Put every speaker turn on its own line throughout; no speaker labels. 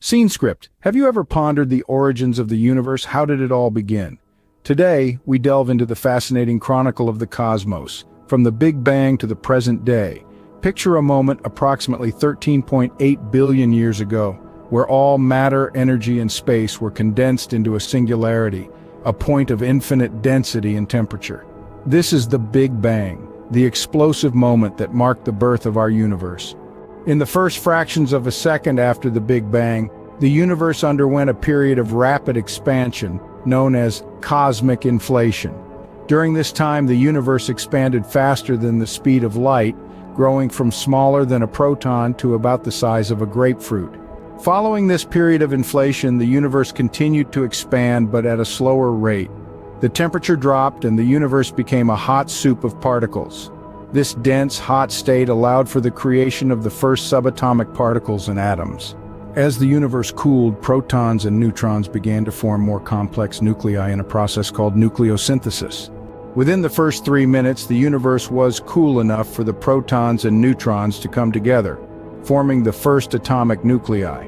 Scene script. Have you ever pondered the origins of the universe? How did it all begin? Today, we delve into the fascinating chronicle of the cosmos, from the Big Bang to the present day. Picture a moment approximately 13.8 billion years ago, where all matter, energy, and space were condensed into a singularity, a point of infinite density and temperature. This is the Big Bang, the explosive moment that marked the birth of our universe. In the first fractions of a second after the Big Bang, the universe underwent a period of rapid expansion, known as cosmic inflation. During this time, the universe expanded faster than the speed of light, growing from smaller than a proton to about the size of a grapefruit. Following this period of inflation, the universe continued to expand, but at a slower rate. The temperature dropped and the universe became a hot soup of particles. This dense, hot state allowed for the creation of the first subatomic particles and atoms. As the universe cooled, protons and neutrons began to form more complex nuclei in a process called nucleosynthesis. Within the first 3 minutes, the universe was cool enough for the protons and neutrons to come together, forming the first atomic nuclei.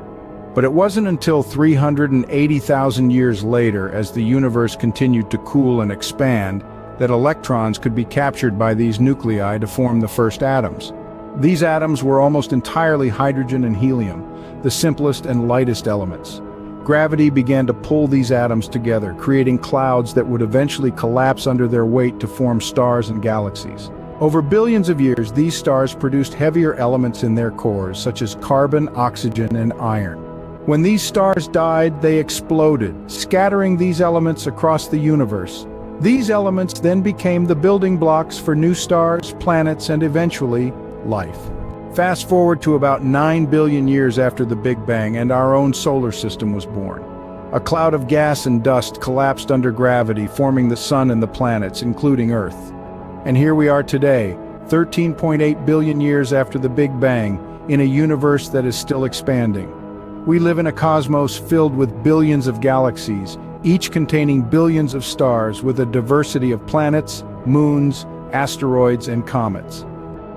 But it wasn't until 380,000 years later, as the universe continued to cool and expand, that electrons could be captured by these nuclei to form the first atoms. These atoms were almost entirely hydrogen and helium, the simplest and lightest elements. Gravity began to pull these atoms together, creating clouds that would eventually collapse under their weight to form stars and galaxies. Over billions of years, these stars produced heavier elements in their cores, such as carbon, oxygen, and iron. When these stars died, they exploded, scattering these elements across the universe. These elements then became the building blocks for new stars, planets, and eventually, life. Fast forward to about 9 billion years after the Big Bang, and our own solar system was born. A cloud of gas and dust collapsed under gravity, forming the sun and the planets, including Earth. And here we are today, 13.8 billion years after the Big Bang, in a universe that is still expanding. We live in a cosmos filled with billions of galaxies, each containing billions of stars with a diversity of planets, moons, asteroids, and comets.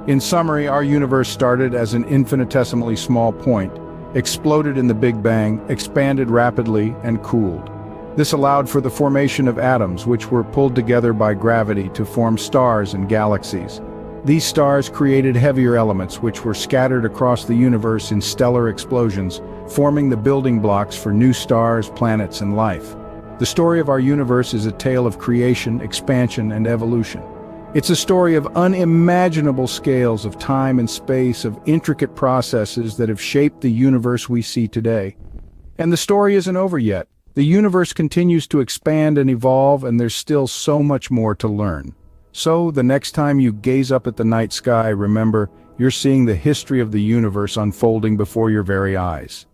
In summary, our universe started as an infinitesimally small point, exploded in the Big Bang, expanded rapidly, and cooled. This allowed for the formation of atoms, which were pulled together by gravity to form stars and galaxies. These stars created heavier elements, which were scattered across the universe in stellar explosions, forming the building blocks for new stars, planets, and life. The story of our universe is a tale of creation, expansion, and evolution. It's a story of unimaginable scales of time and space, of intricate processes that have shaped the universe we see today. And the story isn't over yet. The universe continues to expand and evolve, and there's still so much more to learn. So, the next time you gaze up at the night sky, remember, you're seeing the history of the universe unfolding before your very eyes.